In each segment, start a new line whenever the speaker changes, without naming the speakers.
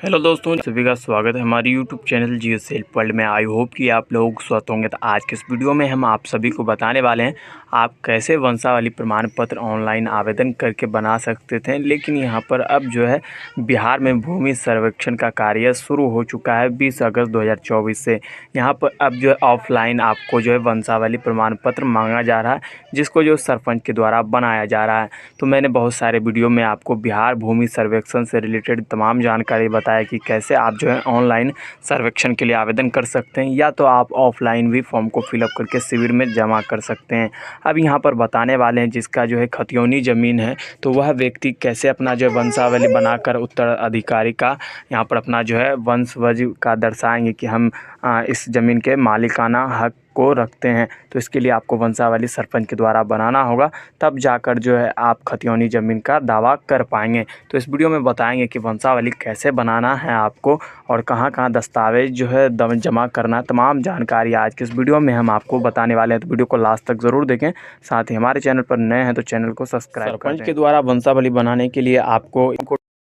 Hello दोस्तों, सभी का स्वागत है हमारे यूट्यूब चैनल जियो सेल्फ वर्ल्ड में। आई होप कि आप लोग स्वस्थ होंगे। तो आज के इस वीडियो में हम आप सभी को बताने वाले हैं आप कैसे वंशावली प्रमाण पत्र ऑनलाइन आवेदन करके बना सकते थे। लेकिन यहां पर अब जो है बिहार में भूमि सर्वेक्षण का कार्य शुरू हो चुका है 20 अगस्त 2024 से। यहां पर अब जो है ऑफलाइन आपको जो है वंशावली प्रमाण पत्र मांगा जा रहा है, जिसको जो सरपंच के द्वारा बनाया जा रहा है। तो मैंने बहुत सारे वीडियो में आपको बिहार भूमि सर्वेक्षण से रिलेटेड तमाम जानकारी बताया कि कैसे आप जो है ऑनलाइन सर्वेक्षण के लिए आवेदन कर सकते हैं, या तो आप ऑफलाइन भी फॉर्म को फिलअप करके शिविर में जमा कर सकते हैं। अब यहाँ पर बताने वाले हैं जिसका जो है खतियोनी ज़मीन है, तो वह व्यक्ति कैसे अपना जो है वंशावली बनाकर उत्तराधिकारी का यहाँ पर अपना जो है वंशवज का दर्शाएंगे कि हम इस ज़मीन के मालिकाना हक को रखते हैं। तो इसके लिए आपको वंशावली सरपंच के द्वारा बनाना होगा, तब जाकर जो है आप खतियोनी ज़मीन का दावा कर पाएंगे। तो इस वीडियो में बताएंगे कि वंशावली कैसे बनाना है आपको और कहाँ कहाँ दस्तावेज जो है जमा करना, तमाम जानकारी आज के इस वीडियो में हम आपको बताने वाले हैं। तो वीडियो को लास्ट तक ज़रूर देखें। साथ ही हमारे चैनल पर नए हैं तो चैनल को सब्सक्राइब कर दें। सरपंच के द्वारा वंशावली बनाने के लिए आपको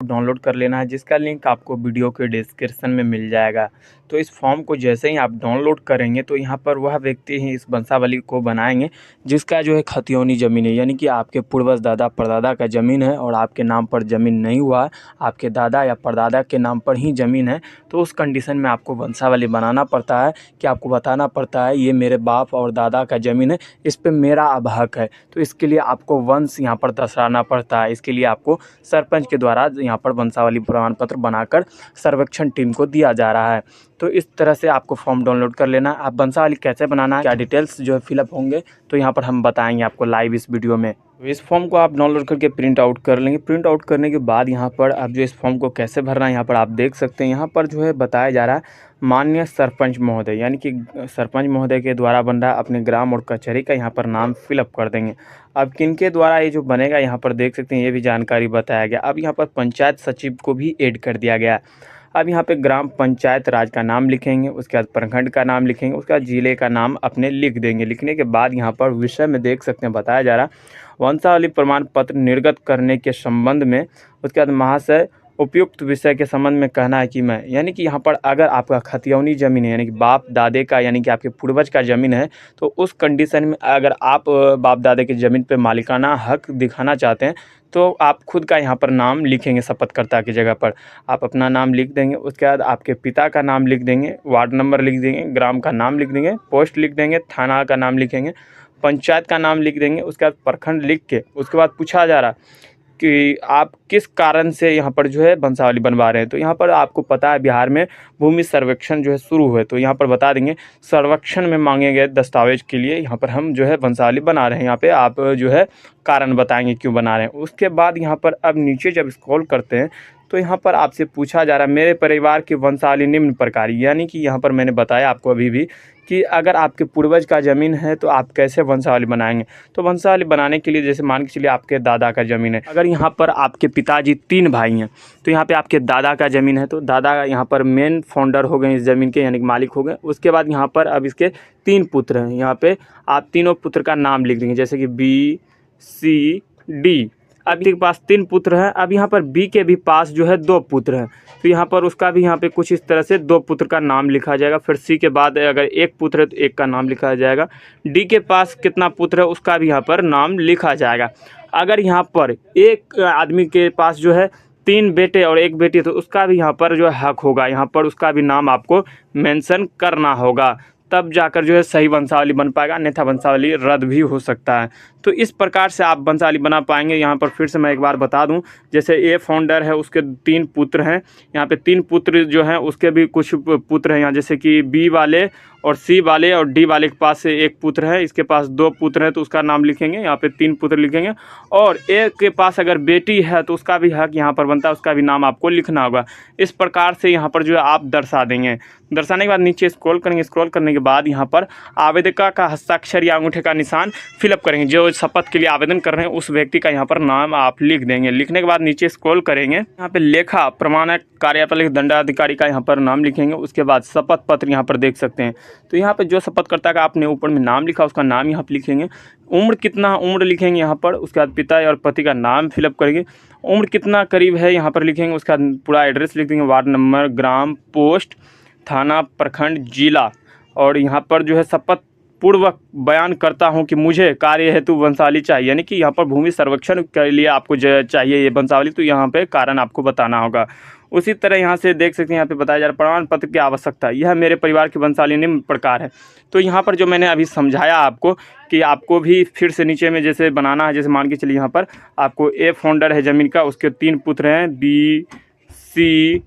डाउनलोड कर लेना है, जिसका लिंक आपको वीडियो के डिस्क्रिप्शन में मिल जाएगा। तो इस फॉर्म को जैसे ही आप डाउनलोड करेंगे तो यहाँ पर वह व्यक्ति ही इस वंशावली को बनाएंगे जिसका जो है खतियोनी ज़मीन है, यानी कि आपके पूर्वज दादा परदादा का ज़मीन है और आपके नाम पर ज़मीन नहीं हुआ है, आपके दादा या परदादा के नाम पर ही ज़मीन है। तो उस कंडीशन में आपको वंशावली बनाना पड़ता है कि आपको बताना पड़ता है ये मेरे बाप और दादा का ज़मीन है, इस पर मेरा अब हक है। तो इसके लिए आपको वंश यहाँ पर दर्शाना पड़ता है। इसके लिए आपको सरपंच के द्वारा यहाँ पर वंशावली प्रमाण पत्र बनाकर सर्वेक्षण टीम को दिया जा रहा है। तो इस तरह से आपको फॉर्म डाउनलोड कर लेना है। आप वंशावली कैसे बनाना है, क्या डिटेल्स जो है फिलअप होंगे, तो यहाँ पर हम बताएंगे आपको लाइव इस वीडियो में। तो इस फॉर्म को आप डाउनलोड करके प्रिंट आउट कर लेंगे। प्रिंट आउट करने के बाद यहाँ पर आप जो इस फॉर्म को कैसे भरना है यहाँ पर आप देख सकते हैं। यहाँ पर जो है बताया जा रहा है माननीय सरपंच महोदय, यानी कि सरपंच महोदय के द्वारा बन रहा है। अपने ग्राम और कचहरी का यहाँ पर नाम फिलअप कर देंगे। अब किनके द्वारा ये जो बनेगा यहाँ पर देख सकते हैं, ये भी जानकारी बताया गया। अब यहाँ पर पंचायत सचिव को भी ऐड कर दिया गया। अब यहाँ पे ग्राम पंचायत राज का नाम लिखेंगे, उसके बाद प्रखंड का नाम लिखेंगे, उसके बाद जिले का नाम अपने लिख देंगे। लिखने के बाद यहाँ पर विषय में देख सकते हैं बताया जा रहा वंशावली प्रमाण पत्र निर्गत करने के संबंध में। उसके बाद महाशय उपयुक्त विषय के संबंध में कहना है कि मैं, यानी कि यहाँ पर अगर आपका खतियोनी ज़मीन है, यानी कि बाप दादे का, यानी कि आपके पूर्वज का ज़मीन है, तो उस कंडीशन में अगर आप बाप दादे की ज़मीन पे मालिकाना हक दिखाना चाहते हैं तो आप खुद का यहाँ पर नाम लिखेंगे। शपथकर्ता की जगह पर आप अपना नाम लिख देंगे। उसके बाद आपके पिता का नाम लिख देंगे, वार्ड नंबर लिख देंगे, ग्राम का नाम लिख देंगे, पोस्ट लिख देंगे, थाना का नाम लिखेंगे, पंचायत का नाम लिख देंगे। उसके बाद प्रखंड लिख के उसके बाद पूछा जा रहा कि आप किस कारण से यहाँ पर जो है वंशावली बनवा रहे हैं। तो यहाँ पर आपको पता है बिहार में भूमि सर्वेक्षण जो है शुरू हुए, तो यहाँ पर बता देंगे सर्वेक्षण में मांगे गए दस्तावेज के लिए यहाँ पर हम जो है वंशावली बना रहे हैं। यहाँ पे आप जो है कारण बताएंगे क्यों बना रहे हैं। उसके बाद यहाँ पर अब नीचे जब स्क्रॉल करते हैं तो यहाँ पर आपसे पूछा जा रहा है मेरे परिवार की वंशावली निम्न प्रकार, यानी कि यहाँ पर मैंने बताया आपको अभी भी कि अगर आपके पूर्वज का ज़मीन है तो आप कैसे वंशावली बनाएंगे। तो वंशावली बनाने के लिए जैसे मान के चलिए आपके दादा का ज़मीन है, अगर यहाँ पर आपके पिताजी 3 भाई हैं तो यहाँ पे आपके दादा का ज़मीन है, तो दादा यहाँ पर मेन फाउंडर हो गए इस ज़मीन के, यानी कि मालिक हो गए। उसके बाद यहाँ पर अब इसके 3 पुत्र हैं, यहाँ पे आप तीनों पुत्र का नाम लिख देंगे, जैसे कि BCD। अब के पास 3 पुत्र हैं। अब यहाँ पर बी के भी पास जो है 2 पुत्र हैं, तो यहाँ पर उसका भी यहाँ पे कुछ इस तरह से 2 पुत्र का नाम लिखा जाएगा। फिर सी के बाद अगर 1 पुत्र है तो 1 का नाम लिखा जाएगा। डी के पास कितना पुत्र है उसका भी यहाँ पर नाम लिखा जाएगा। अगर यहाँ पर एक आदमी के पास जो है 3 बेटे और 1 बेटी, तो उसका भी यहाँ पर जो है हक होगा, यहाँ पर उसका भी नाम आपको मेंशन करना होगा, तब जाकर जो है सही वंशावली बन पाएगा, अन्यथा वंशावली रद्द भी हो सकता है। तो इस प्रकार से आप वंशावली बना पाएंगे। यहाँ पर फिर से मैं एक बार बता दूं, जैसे ए फाउंडर है उसके 3 पुत्र हैं, यहाँ पे 3 पुत्र जो हैं उसके भी कुछ पुत्र हैं यहाँ, जैसे कि बी वाले और सी वाले और डी वाले के पास से 1 पुत्र है, इसके पास 2 पुत्र हैं तो उसका नाम लिखेंगे, यहाँ पे 3 पुत्र लिखेंगे। और एक के पास अगर बेटी है तो उसका भी हक यहाँ पर बनता है, उसका भी नाम आपको लिखना होगा। इस प्रकार से यहाँ पर जो है आप दर्शा देंगे। दर्शाने के बाद नीचे स्क्रॉल करेंगे। स्क्रॉल करने के बाद यहाँ पर आवेदक का हस्ताक्षर या अंगूठे का निशान फिलअप करेंगे। जो शपथ के लिए आवेदन कर रहे हैं उस व्यक्ति का यहाँ पर नाम आप लिख देंगे। लिखने के बाद नीचे स्क्रॉल करेंगे, यहाँ पे लेखा प्रमाणक कार्यपालक दंडाधिकारी का यहाँ पर नाम लिखेंगे। उसके बाद शपथ पत्र यहाँ पर देख सकते हैं, तो यहाँ पर जो शपथकर्ता का आपने ऊपर में नाम लिखा उसका नाम यहाँ पर लिखेंगे। उम्र कितना उम्र लिखेंगे यहाँ पर। उसके बाद पिता और पति का नाम फिलअप करेंगे। उम्र कितना करीब है यहाँ पर लिखेंगे। उसका पूरा एड्रेस लिख देंगे, वार्ड नंबर, ग्राम, पोस्ट, थाना, प्रखंड, जिला। और यहाँ पर जो है शपथ पूर्वक बयान करता हूँ कि मुझे कार्य हेतु वंशावली चाहिए, यानी कि यहाँ पर भूमि सर्वेक्षण के लिए आपको चाहिए ये वंशावली, तो यहाँ पे कारण आपको बताना होगा। उसी तरह यहाँ से देख सकते हैं, यहाँ पे बताया जा रहा है प्रमाण पत्र की आवश्यकता, यह मेरे परिवार की वंशावली निम्न प्रकार है। तो यहाँ पर जो मैंने अभी समझाया आपको कि आपको भी फिर से नीचे में जैसे बनाना है, जैसे मान के चलिए यहाँ पर आपको ए फोल्डर है ज़मीन का, उसके 3 पुत्र हैं B, C,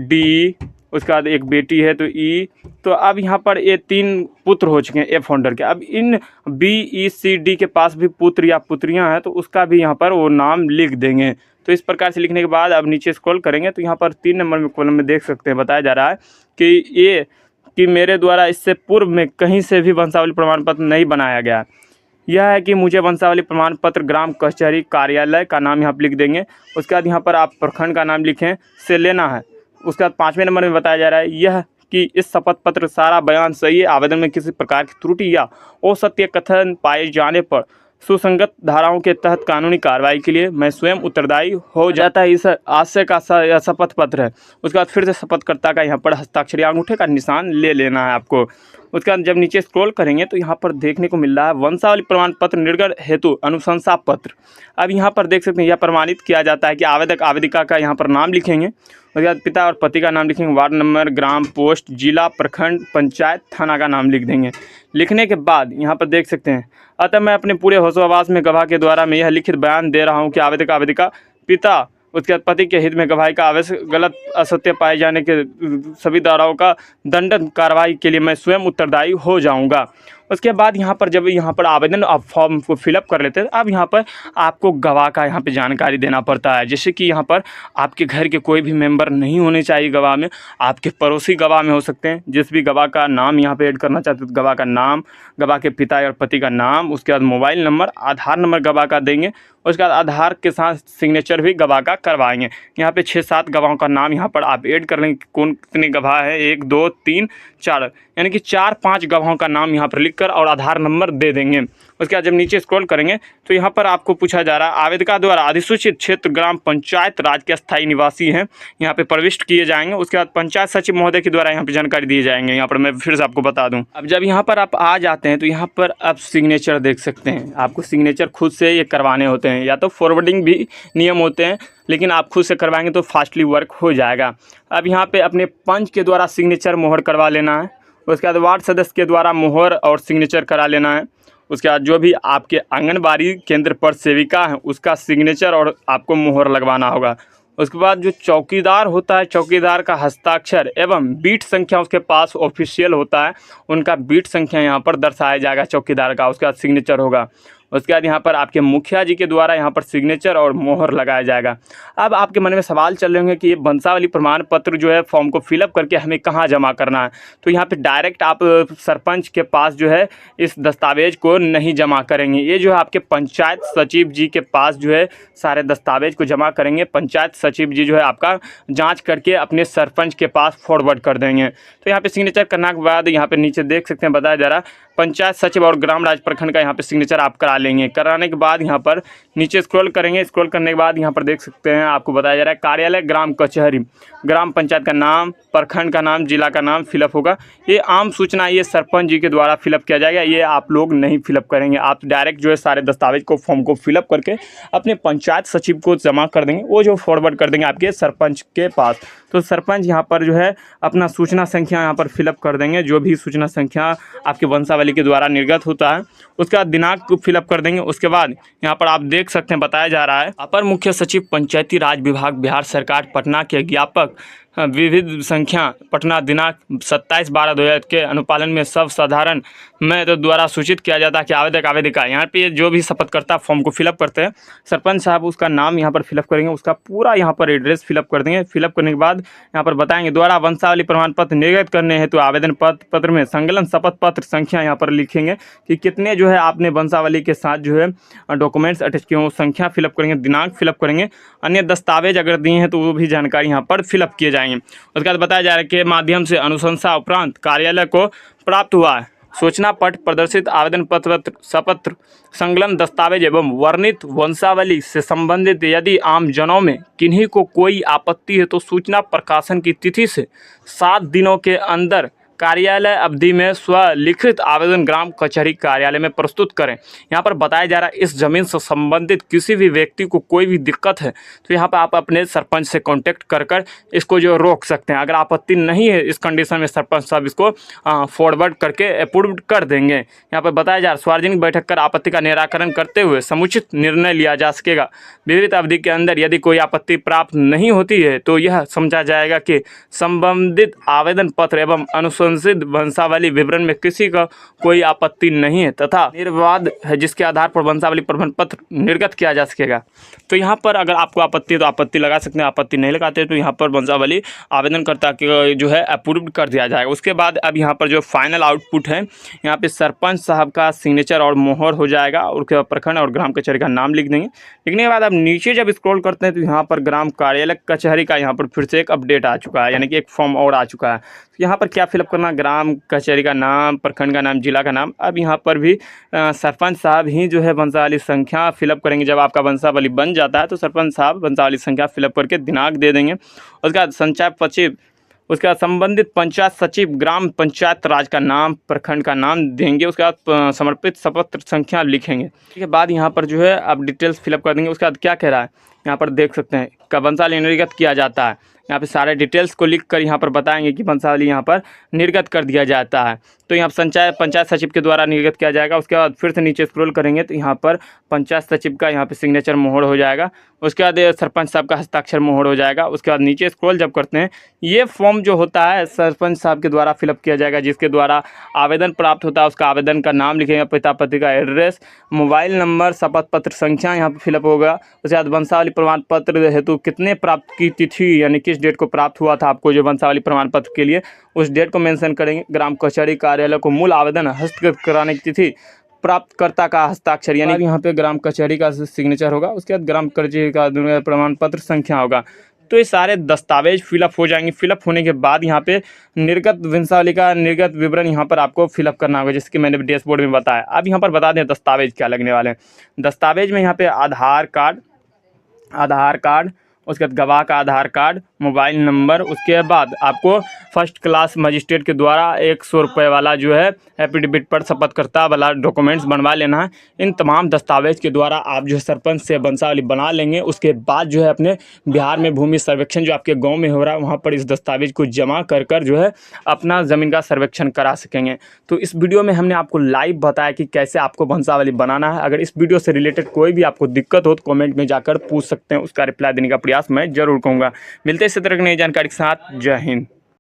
D, उसके बाद एक बेटी है तो E। तो अब यहाँ पर ये 3 पुत्र हो चुके हैं ए फोल्डर के। अब इन B, E, C, D के पास भी पुत्र या पुत्रियाँ हैं तो उसका भी यहाँ पर वो नाम लिख देंगे। तो इस प्रकार से लिखने के बाद अब नीचे स्क्रॉल करेंगे तो यहाँ पर 3 नंबर में कॉलम में देख सकते हैं बताया जा रहा है कि मेरे द्वारा इससे पूर्व में कहीं से भी वंशावली प्रमाण पत्र नहीं बनाया गया। यह है कि मुझे वंशावली प्रमाण पत्र ग्राम कचहरी कार्यालय का नाम यहाँ पर लिख देंगे। उसके बाद यहाँ पर आप प्रखंड का नाम लिखें से लेना है। उसके बाद 5वें नंबर में बताया जा रहा है यह कि इस शपथ पत्र सारा बयान सही है, आवेदन में किसी प्रकार की त्रुटि या असत्य कथन पाए जाने पर सुसंगत धाराओं के तहत कानूनी कार्रवाई के लिए मैं स्वयं उत्तरदायी हो जाता है। इस आशय का शपथ पत्र है। उसके बाद फिर से शपथकर्ता का यहाँ पर हस्ताक्षर या अंगूठे का निशान ले लेना है आपको। उसके बाद जब नीचे स्क्रॉल करेंगे तो यहाँ पर देखने को मिल रहा है वंशावली प्रमाण पत्र निर्गत हेतु अनुशंसा पत्र। अब यहाँ पर देख सकते हैं यह प्रमाणित किया जाता है कि आवेदक आवेदिका का यहाँ पर नाम लिखेंगे। उसके बाद पिता और पति का नाम लिखेंगे, वार्ड नंबर, ग्राम, पोस्ट, जिला, प्रखंड, पंचायत, थाना का नाम लिख देंगे। लिखने के बाद यहाँ पर देख सकते हैं अतः मैं अपने पूरे होशोहवास में गवाह के द्वारा मैं यह लिखित बयान दे रहा हूँ कि आवेदक आवेदिका पिता उसके बाद पति के हित में गवाही का आवश्यक गलत असत्य पाए जाने के सभी धाराओं का दंडन कार्रवाई के लिए मैं स्वयं उत्तरदायी हो जाऊंगा। उसके बाद यहाँ पर जब यहाँ पर आवेदन आप फॉर्म को फिलअप कर लेते हैं अब यहाँ पर आपको गवाह का यहाँ पे जानकारी देना पड़ता है। जैसे कि यहाँ पर आपके घर के कोई भी मेंबर नहीं होने चाहिए गवाह में, आपके पड़ोसी गवाह में हो सकते हैं। जिस भी गवाह का नाम यहाँ पे ऐड करना चाहते हैं, गवाह का नाम, गवाह के पिता और पति का नाम, उसके बाद मोबाइल नंबर, आधार नंबर गवाह का देंगे। उसके बाद आधार के साथ सिग्नेचर भी गवाह का करवाएंगे। यहाँ पे 6-7 गवाहों का नाम यहाँ पर आप ऐड कर लेंगे, कौन कितने गवाह है, 1, 2, 3, 4, यानी कि 4-5 गवाहों का नाम यहाँ पर लिखकर और आधार नंबर दे देंगे। उसके बाद जब नीचे स्क्रॉल करेंगे तो यहाँ पर आपको पूछा जा रहा है आवेदिका द्वारा अधिसूचित क्षेत्र ग्राम पंचायत राज्य के स्थायी निवासी हैं, यहाँ पे प्रविष्ट किए जाएंगे। उसके बाद पंचायत सचिव महोदय के द्वारा यहाँ पे जानकारी दिए जाएंगे। यहाँ पर मैं फिर से आपको बता दूँ, अब जब यहाँ पर आप आ जाते हैं तो यहाँ पर आप सिग्नेचर देख सकते हैं। आपको सिग्नेचर खुद से ये करवाने होते हैं, या तो फॉरवर्डिंग भी नियम होते हैं, लेकिन आप खुद से करवाएंगे तो फास्टली वर्क हो जाएगा। अब यहाँ पे अपने पंच के द्वारा सिग्नेचर मोहर करवा लेना है। उसके बाद वार्ड सदस्य के द्वारा मोहर और सिग्नेचर करा लेना है। उसके बाद जो भी आपके आंगनबाड़ी केंद्र पर सेविका है उसका सिग्नेचर और आपको मोहर लगवाना होगा। उसके बाद जो चौकीदार होता है, चौकीदार का हस्ताक्षर एवं बीट संख्या उसके पास ऑफिशियल होता है, उनका बीट संख्या यहाँ पर दर्शाया जाएगा चौकीदार का। उसके बाद सिग्नेचर होगा। उसके बाद यहाँ पर आपके मुखिया जी के द्वारा यहाँ पर सिग्नेचर और मोहर लगाया जाएगा। अब आपके मन में सवाल चल रहे होंगे कि ये वंशावली प्रमाण पत्र जो है फॉर्म को फिलअप करके हमें कहाँ जमा करना है। तो यहाँ पे डायरेक्ट आप सरपंच के पास जो है इस दस्तावेज को नहीं जमा करेंगे, ये जो है आपके पंचायत सचिव जी के पास जो है सारे दस्तावेज को जमा करेंगे। पंचायत सचिव जी जो है आपका जाँच करके अपने सरपंच के पास फॉरवर्ड कर देंगे। तो यहाँ पे सिग्नेचर करने के बाद यहाँ पे नीचे देख सकते हैं बताया जा रहा है पंचायत सचिव और ग्राम राज्य प्रखंड का यहाँ पे सिग्नेचर आप करा लेंगे। कराने के बाद यहाँ पर नीचे स्क्रॉल करेंगे। स्क्रॉल करने के बाद यहाँ पर देख सकते हैं आपको बताया जा रहा है कार्यालय, ग्राम कचहरी, ग्राम पंचायत का नाम, प्रखंड का नाम, जिला का नाम फिलअप होगा। ये आम सूचना ये सरपंच जी के द्वारा फिलअप किया जाएगा, ये आप लोग नहीं फिलअप करेंगे। आप डायरेक्ट जो है सारे दस्तावेज को फॉर्म को फिलअप करके अपने पंचायत सचिव को जमा कर देंगे, वो जो फॉरवर्ड कर देंगे आपके सरपंच के पास। तो सरपंच यहाँ पर जो है अपना सूचना संख्या यहाँ पर फिलअप कर देंगे, जो भी सूचना संख्या आपके वंशावली के द्वारा निर्गत होता है। उसके बाद दिनांक को फिलअप कर देंगे। उसके बाद यहाँ पर आप देख सकते हैं बताया जा रहा है अपर मुख्य सचिव पंचायती राज विभाग बिहार सरकार पटना के ज्ञापक विविध संख्या पटना दिनांक 27/12/2000 के अनुपालन में सब साधारण में तो द्वारा सूचित किया जाता है कि आवेदक आवेदिका यहाँ पे जो भी शपथकर्ता फॉर्म को फिलअप करते हैं सरपंच साहब उसका नाम यहाँ पर फिलअप करेंगे, उसका पूरा यहाँ पर एड्रेस फिलअप कर देंगे। फिलअप करने के बाद यहाँ पर बताएंगे द्वारा वंशावली प्रमाण पत्र निर्गत करने हेतु आवेदन पत्र में संकलन शपथ पत्र संख्या यहाँ पर लिखेंगे कि कितने जो है आपने वंशावली के साथ जो है डॉक्यूमेंट्स अटैच किए हों, संख्या फिलअप करेंगे, दिनांक फिलअप करेंगे, अन्य दस्तावेज अगर दिए हैं तो वो भी जानकारी यहाँ पर फिलअप किए जाएंगे। जाएंगे। उसके बाद बताया जा रहा है कि माध्यम से अनुशंसा उपरांत कार्यालय को प्राप्त हुआ है सूचना पट प्रदर्शित आवेदन पत्र, शपथ, संलग्न दस्तावेज एवं वर्णित वंशावली से संबंधित यदि आमजनों में किन्हीं को कोई आपत्ति है तो सूचना प्रकाशन की तिथि से 7 दिनों के अंदर कार्यालय अवधि में स्वलिखित आवेदन ग्राम कचहरी कार्यालय में प्रस्तुत करें। यहाँ पर बताया जा रहा है इस जमीन से संबंधित किसी भी व्यक्ति को कोई भी दिक्कत है तो यहाँ पर आप अपने सरपंच से कांटेक्ट कर इसको जो रोक सकते हैं। अगर आपत्ति नहीं है इस कंडीशन में सरपंच साहब इसको फॉरवर्ड करके अप्रूव कर देंगे। यहाँ पर बताया जा रहा है सार्वजनिक बैठक कर आपत्ति का निराकरण करते हुए समुचित निर्णय लिया जा सकेगा। विविध अवधि के अंदर यदि कोई आपत्ति प्राप्त नहीं होती है तो यह समझा जाएगा कि संबंधित आवेदन पत्र एवं अनुशंसित वंशावली विवरण में किसी का कोई आपत्ति नहीं है तथा निर्वाद है जिसके आधार पर वंशावली प्रमाण पत्र निर्गत किया जा सकेगा। तो यहाँ पर अगर आपको आपत्ति है तो आपत्ति लगा सकते हैं, आपत्ति नहीं लगाते तो यहाँ पर वंशावली आवेदनकर्ता के जो है अप्रूव कर दिया जाएगा। उसके बाद अब यहाँ पर जो फाइनल आउटपुट है यहाँ पे सरपंच साहब का सिग्नेचर और मोहर हो जाएगा और उसके बाद प्रखंड और ग्राम कचहरी का नाम लिख देंगे। लिखने के बाद अब नीचे जब स्क्रॉल करते हैं तो यहाँ पर ग्राम कार्यालय कचहरी का यहाँ पर फिर से एक अपडेट आ चुका है, यानी कि एक फॉर्म और आ चुका है। तो यहाँ पर क्या फिलअप करना, ग्राम कचहरी का नाम, प्रखंड का नाम, जिला का नाम। अब यहाँ पर भी सरपंच साहब ही जो है वंशावली संख्या फिलअप करेंगे। जब आपका वंशावली बन जाता है तो सरपंच साहब वंशावली संख्या फिलअप करके दिनांक दे देंगे। उसके बाद संचायक सचिव, उसके बाद संबंधित पंचायत सचिव ग्राम पंचायत राज का नाम, प्रखंड का नाम देंगे। उसके बाद समर्पित शपथ संख्या लिखेंगे। उसके बाद यहाँ पर जो है आप डिटेल्स फिलअप कर देंगे। उसके बाद क्या कह रहा है यहाँ पर देख सकते हैं कब वंशावली निर्गत किया जाता है। यहाँ पे सारे डिटेल्स को लिख कर यहाँ पर बताएंगे कि वंशावली यहाँ पर निर्गत कर दिया जाता है। तो यहाँ पंचायत सचिव के द्वारा निर्गत किया जाएगा। उसके बाद फिर से नीचे स्क्रॉल करेंगे तो यहाँ पर पंचायत सचिव का यहाँ पे सिग्नेचर मोहर हो जाएगा। उसके बाद सरपंच साहब का हस्ताक्षर मोहर हो जाएगा। उसके बाद नीचे स्क्रॉल जब करते हैं ये फॉर्म जो होता है सरपंच साहब के द्वारा फिलअप किया जाएगा। जिसके द्वारा आवेदन प्राप्त होता है उसका आवेदन का नाम लिखेंगे, पिता पति का एड्रेस, मोबाइल नंबर, शपथ पत्र संख्या यहाँ पर फिलअप होगा। उसके बाद वंशावली प्रमाण पत्र हेतु कितने प्राप्त की तिथि यानी किस डेट को प्राप्त हुआ था आपको जो वंशावली प्रमाण पत्र के लिए उस डेट को मेंशन करेंगे। ग्राम कचहरी कार्यालय को मूल आवेदन हस्तगत कराने की तिथि, प्राप्तकर्ता का हस्ताक्षर यानी यहाँ पे ग्राम कचहरी का सिग्नेचर होगा। उसके बाद ग्राम कचहरी का प्रमाण पत्र संख्या होगा। तो ये सारे दस्तावेज फिलअप हो जाएंगे। फिलअप होने के बाद यहाँ पे निर्गत वंशावली का निर्गत विवरण यहाँ पर आपको फिलअप करना होगा, जैसे कि मैंने डैशबोर्ड में बताया। अब यहाँ पर बता दें दस्तावेज क्या लगने वाले हैं। दस्तावेज में यहाँ पे आधार कार्ड, उसके बाद गवाह का आधार कार्ड, मोबाइल नंबर। उसके बाद आपको फर्स्ट क्लास मजिस्ट्रेट के द्वारा 100 रुपये वाला जो है एफिडेविट पर शपथकर्ता वाला डॉक्यूमेंट्स बनवा लेना है। इन तमाम दस्तावेज के द्वारा आप जो है सरपंच से वंशावली बना लेंगे। उसके बाद जो है अपने बिहार में भूमि सर्वेक्षण जो आपके गांव में हो रहा है वहाँ पर इस दस्तावेज को जमा कर जो है अपना ज़मीन का सर्वेक्षण करा सकेंगे। तो इस वीडियो में हमने आपको लाइव बताया कि कैसे आपको वंशावली बनाना है। अगर इस वीडियो से रिलेटेड कोई भी आपको दिक्कत हो तो कॉमेंट में जाकर पूछ सकते हैं, उसका रिप्लाई देने का प्रयास मैं जरूर करूँगा। मिलते इसी तरह की नई जानकारी के साथ। जय हिंद।